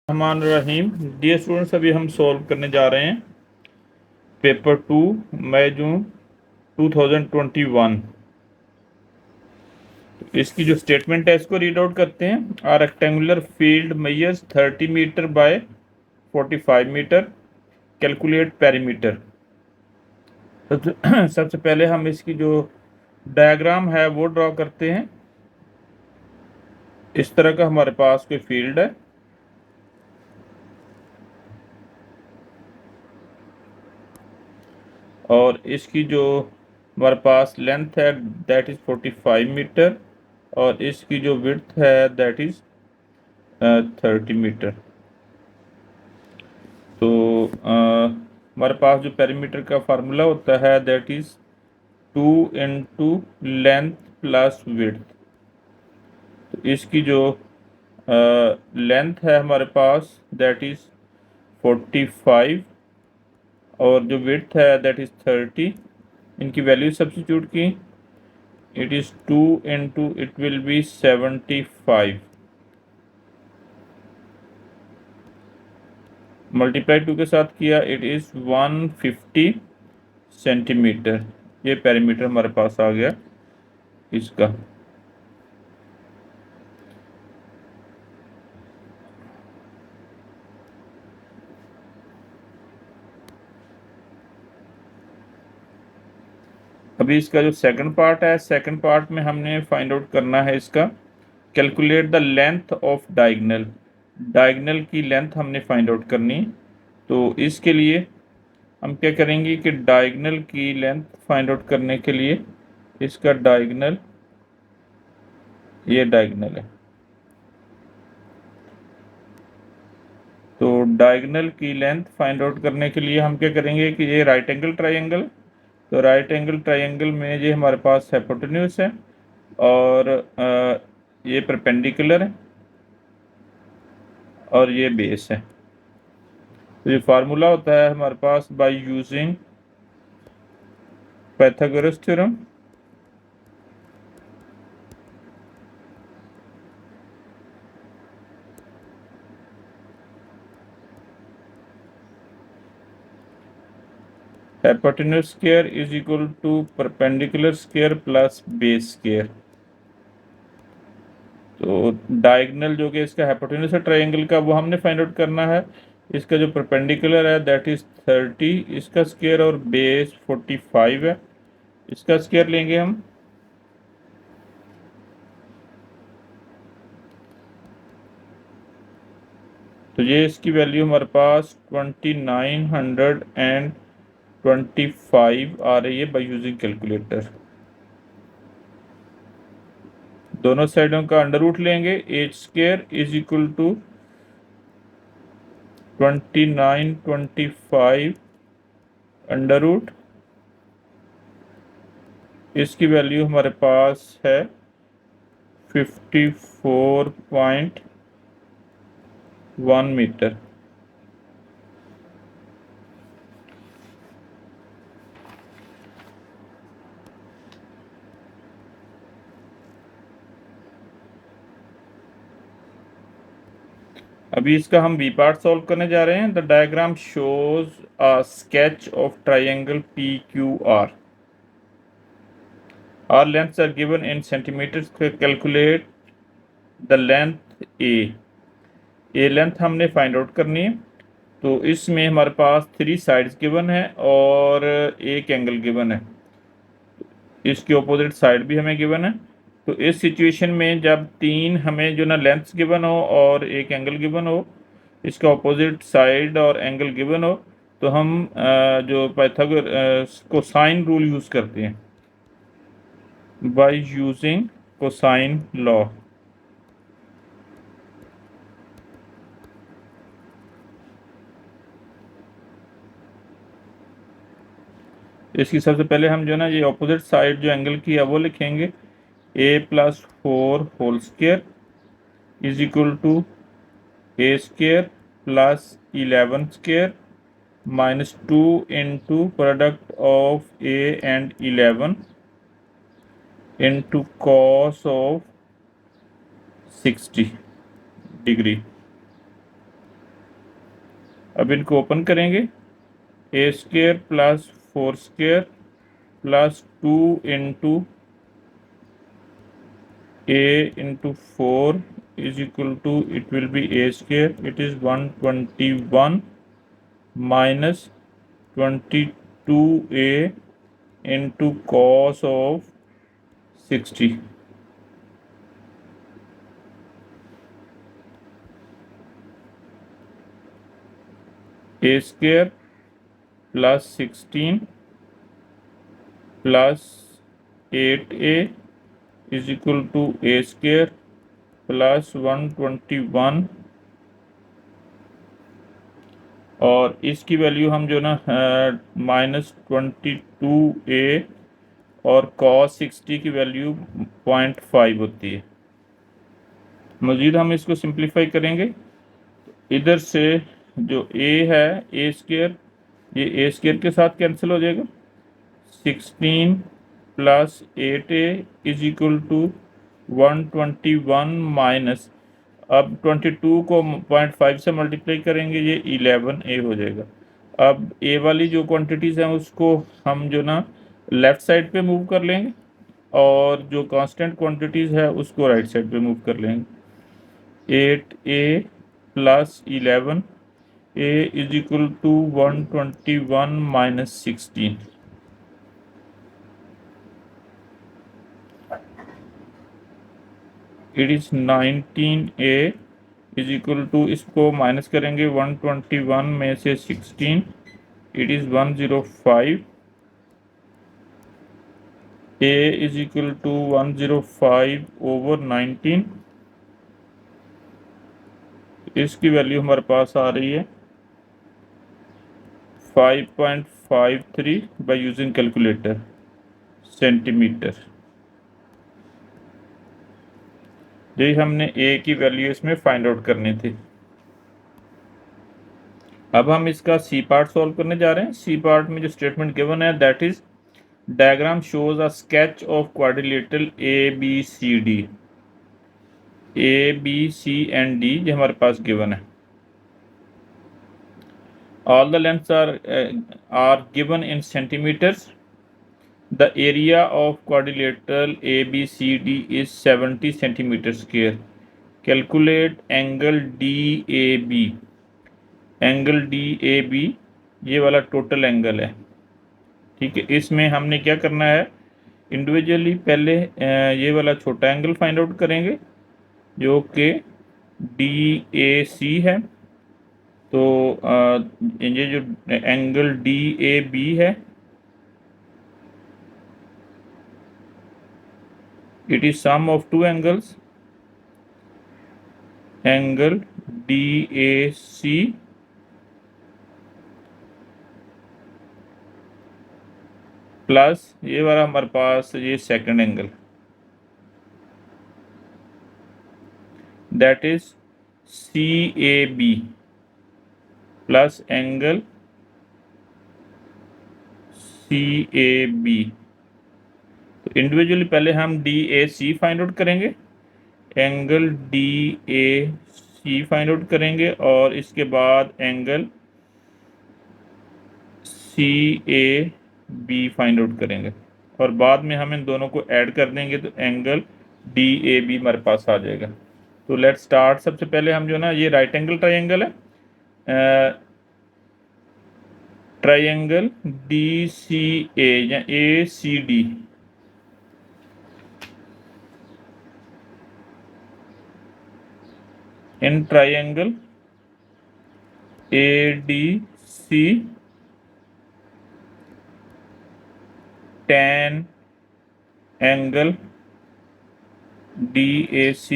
रहमान रहीम। Dear students, अभी हम solve करने जा रहे हैं पेपर 2 मई जून 2021। इसकी जो स्टेटमेंट है इसको रीड आउट करते हैं। A rectangular field measures 30 metre by 45 metre, calculate perimeter. सबसे पहले हम इसकी जो डायग्राम है वो ड्रॉ करते हैं। इस तरह का हमारे पास कोई फील्ड है और इसकी जो हमारे पास लेंथ है दैट इज़ 45 मीटर और इसकी जो विड्थ है दैट इज़ 30 मीटर। तो हमारे पास जो पेरीमीटर का फार्मूला होता है that is 2 into length plus width. तो इसकी जो लेंथ है हमारे पास दैट इज़ 45 और जो विड्थ है दैट इज़ 30। इनकी वैल्यू सब्स्टिट्यूट की, it is 2 into it will be 75 multiply 2 के साथ किया, इट इज़ 150 सेंटीमीटर। ये पेरीमीटर हमारे पास आ गया इसका। अभी इसका जो सेकंड पार्ट है, सेकंड पार्ट में हमने फाइंड आउट करना है इसका calculate the length of diagonal. Diagonal की लेंथ हमने फाइंड आउट करनी। तो इसके लिए हम क्या करेंगे कि डायगोनल की लेंथ फाइंड आउट करने के लिए इसका डायगोनल, ये डायगोनल है, तो डायगोनल की लेंथ फाइंड आउट करने के लिए हम क्या करेंगे कि ये राइट एंगल ट्रायंगल, तो राइट एंगल ट्रायंगल में ये हमारे पास हाइपोटेन्यूज है और ये परपेंडिकुलर है और ये बेस है। तो ये फार्मूला होता है हमारे पास by using Pythagoras theorem. Hypotenuse square is equal to perpendicular square plus base square. तो डायगोनल जो कि इसका हाइपोटेन्यूज है ट्रायंगल का वो हमने फाइंड आउट करना है। इसका जो परपेंडिकुलर है दैट इज 30 इसका स्क्वायर और बेस 45 है, इसका स्क्वायर लेंगे हम। तो ये इसकी वैल्यू हमारे पास 2925 आ रही है बाय यूजिंग कैलकुलेटर। दोनों साइडों का अंडर रूट लेंगे, H square is equal to 2925 under root, इसकी वैल्यू हमारे पास है 54.1 मीटर। अभी इसका हम बी पार्ट सॉल्व करने जा रहे हैं। The diagram shows a sketch of triangle P Q R. Are lengths are given in centimetres. Calculate the length a. Length हमने फाइंड आउट करनी है। तो इसमें हमारे पास 3 साइड्स गिवन है और एक एंगल गिवन है, इसकी ऑपोजिट साइड भी हमें गिवन है। तो इस सिचुएशन में जब 3 हमें जो ना लेंथ्स गिवन हो और एक एंगल गिवन हो, इसका ऑपोजिट साइड और एंगल गिवन हो, तो हम जो पाइथागोरस कोसाइन रूल यूज़ करते हैं बाय यूजिंग कोसाइन लॉ। इसकी सबसे पहले हम जो है ना ये ऑपोजिट साइड जो एंगल की है वो लिखेंगे, a+4 whole square is equal to a square plus 11 square minus 2 into product of a and 11 into cos of 60 degree. अब इनको ओपन करेंगे, a square plus 4 square plus 2 into a into 4 is equal to, it will be a square, it is 121 minus 22a into cos of 60. A square plus 16 plus 8a is equal to a square plus 121, और इसकी value हम जो ना -22a और cos 60 की value 0.5 होती है। मज़ीद हम इसको सिंप्लीफाई करेंगे, इधर से जो a है a स्क्र, ये a स्क्र के साथ कैंसिल हो जाएगा, 16 plus 8a is equal to 121 minus, अब 22 को 0.5 से मल्टीप्लाई करेंगे, ये 11a हो जाएगा। अब a वाली जो क्वांटिटीज़ हैं उसको हम जो ना लेफ़्ट साइड पे मूव कर लेंगे, और जो कांस्टेंट क्वांटिटीज़ है उसको राइट साइड पे मूव कर लेंगे। 8a plus 11 a is equal to 121 minus 16, it is 19a is equal to, इसको माइनस करेंगे 121 में से 16, it is 105, a is equal to 105 over 19, इसकी वैल्यू हमारे पास आ रही है 5.53 बाय यूजिंग कैलकुलेटर सेंटीमीटर। यही हमने a की वैल्यू इसमें फाइंड आउट करनी थी। अब हम इसका सी पार्ट सॉल्व करने जा रहे हैं। सी पार्ट में जो स्टेटमेंट गिवन है that is diagram shows a sketch of quadrilateral ABCD, ABC and D जो हमारे पास गिवन है। All the lengths are given in centimetres. The area of quadrilateral ABCD is 70 centimeter square. Calculate angle DAB. Angle DAB ये वाला total angle है, ठीक है। इसमें हमने क्या करना है, इंडिविजुअली पहले ये वाला छोटा एंगल फाइंड आउट करेंगे जो कि DAC है। तो ये जो एंगल DAB है, it is sum of two angles, angle DAC plus ये वाला हमारे पास ये second angle, that is CAB plus angle CAB। तो इंडिविजुअली पहले हम DAC फाइंड आउट करेंगे, एंगल DAC फाइंड आउट करेंगे, और इसके बाद एंगल CAB फाइंड आउट करेंगे, और बाद में हम इन दोनों को ऐड कर देंगे तो एंगल DAB हमारे पास आ जाएगा। तो लेट्स स्टार्ट। सबसे पहले हम जो ना ये राइट एंगल ट्राइंगल है, ट्राइंगल DCA या ACD, in triangle ADC tan angle DAC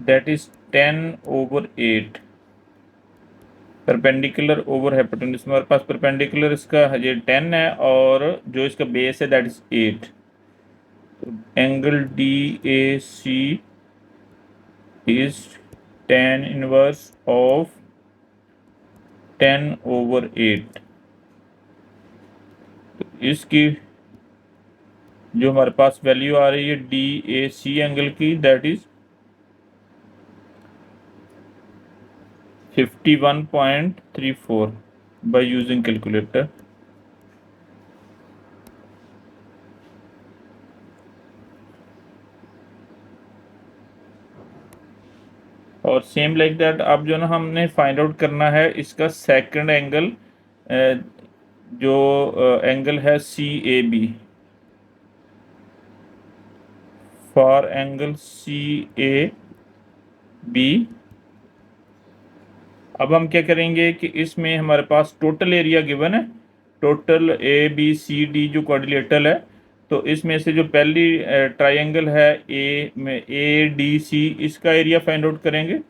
that is 10/8 perpendicular over hypotenuse. हमारे पास परपेंडिकुलर इसका ये 10 है और जो इसका बेस है दैट इज 8। तो angle DAC is tan inverse of 10/8। तो इसकी जो हमारे पास वैल्यू आ रही है DAC एंगल की, that is 51.34 by using calculator. और सेम लाइक दैट अब जो ना हमने फाइंड आउट करना है इसका सेकंड एंगल, जो एंगल है CAB, फॉर एंगल CAB। अब हम क्या करेंगे कि इसमें हमारे पास टोटल एरिया गिवन है, टोटल ABCD जो क्वाड्रिलेटरल है, तो इसमें से जो पहली ट्रायंगल है ए में ADC, इसका एरिया फाइंड आउट करेंगे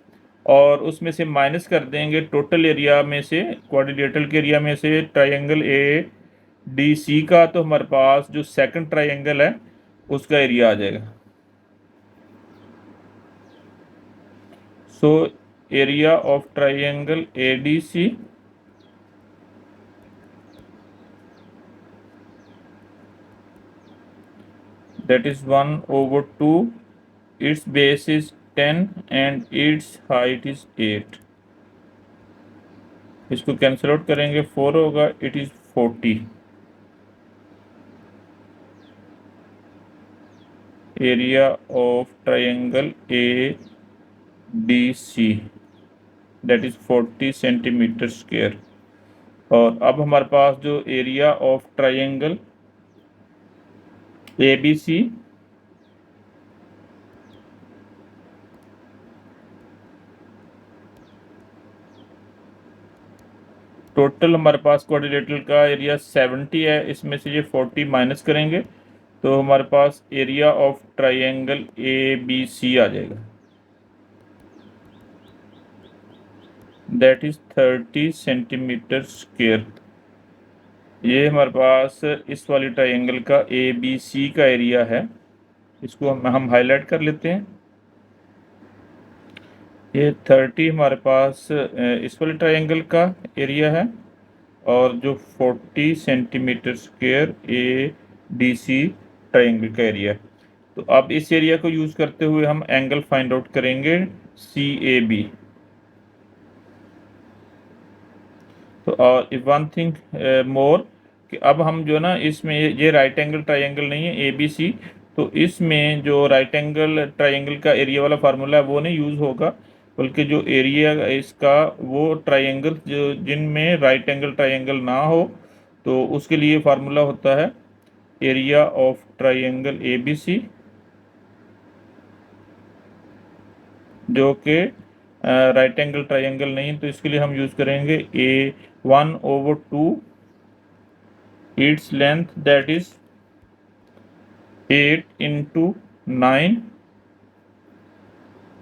और उसमें से माइनस कर देंगे टोटल एरिया में से, क्वाड्रिलेटरल के एरिया में से ट्रायंगल ADC का, तो हमारे पास जो सेकंड ट्रायंगल है उसका एरिया आ जाएगा। So area of triangle ADC that is 1/2, its base is 10 and its height is 8। इसको कैंसिल आउट करेंगे, 4 होगा, it is 40। Area of triangle ADC that is 40 centimetre square. और अब हमारे पास जो area of triangle ABC, total हमारे पास quadrilateral का area 70 है, इसमें से ये 40 माइनस करेंगे तो हमारे पास एरिया ऑफ ट्रायंगल ABC आ जाएगा, दैट इज 30 सेंटीमीटर स्क्वायर। ये हमारे पास इस वाली ट्रायंगल का ABC का एरिया है, इसको हम हाईलाइट कर लेते हैं। ये 30 हमारे पास इस वाले ट्रायंगल का एरिया है और जो 40 सेंटीमीटर स्क्वायर ADC ट्रायंगल का एरिया है। तो अब इस एरिया को यूज करते हुए हम एंगल फाइंड आउट करेंगे CAB। तो और वन थिंग मोर कि अब हम जो ना इसमें ये राइट एंगल ट्रायंगल नहीं है ABC, तो इसमें जो राइट एंगल ट्रायंगल का एरिया वाला फार्मूला है वो नहीं यूज़ होगा, बल्कि जो एरिया इसका वो ट्रायंगल जो जिनमें राइट एंगल ट्रायंगल ना हो तो उसके लिए फार्मूला होता है एरिया ऑफ ट्रायंगल ABC, जो कि राइट एंगल ट्रायंगल नहीं, तो इसके लिए हम यूज़ करेंगे A1/2 its length that is 8 into 9।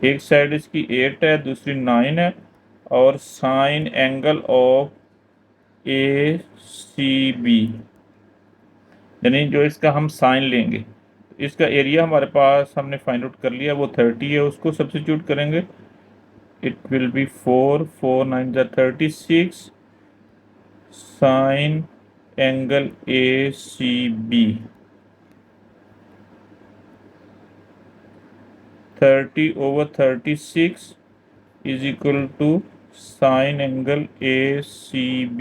एक साइड इसकी 8 है, दूसरी 9 है, और साइन एंगल ऑफ ACB, यानी जो इसका हम साइन लेंगे, इसका एरिया हमारे पास हमने फाइंड आउट कर लिया, वो 30 है, उसको सब्स्टिट्यूट करेंगे, it will be 4 9 36 sign angle ACB 30/36 is equal to sign angle ACB।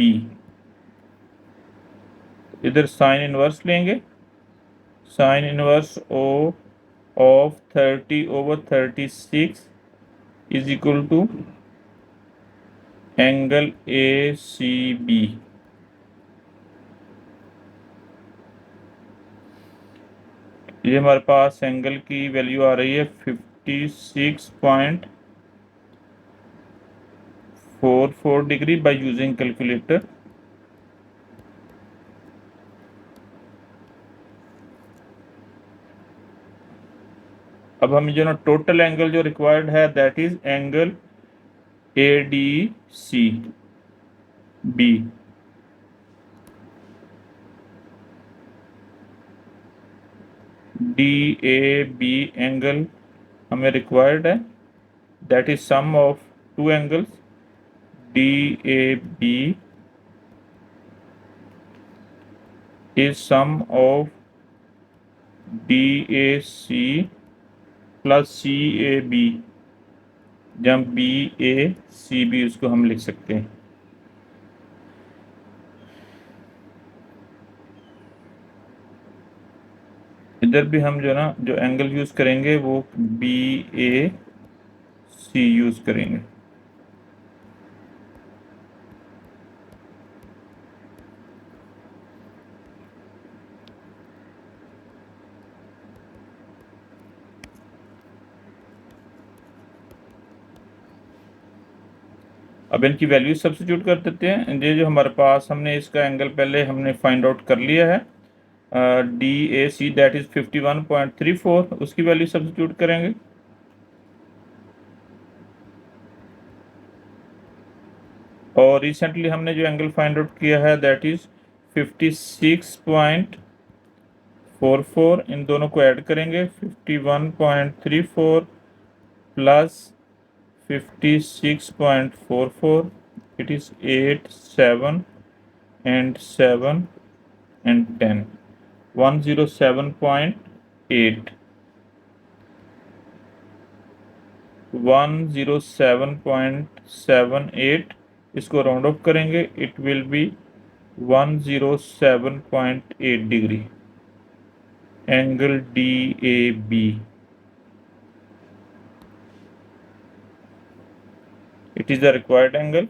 इधर साइन इनवर्स लेंगे, sine inverse O of 30/36 is equal to angle ACB। ये हमारे पास एंगल की वैल्यू आ रही है 56.44 डिग्री बाय यूजिंग कैलकुलेटर। अब हमें जो ना टोटल एंगल जो रिक्वायर्ड है that is angle ADCB। DAB angle हमें रिक्वायर्ड है, that is sum of two angles DAB is sum of DAC plus CAB, जहाँ BACB उसको हम लिख सकते हैं। इधर भी हम जो ना जो एंगल यूज करेंगे वो BAC यूज करेंगे। अब इनकी वैल्यू सब्स्टिट्यूट कर देते हैं। ये जो हमारे पास हमने इसका एंगल पहले हमने फाइंड आउट कर लिया है, DAC दैट इज 51.34, उसकी वैल्यू सब्स्टिट्यूट करेंगे। और रिसेंटली हमने जो एंगल फाइंड आउट किया है दैट इज 56.44, इन दोनों को ऐड करेंगे। 51.34 plus 56.44, it is 8, 7 and 7 and 10, 107.8, 107.78, इसको राउंड ऑफ करेंगे, it will be 107.8 degree, angle DAB। It is the required angle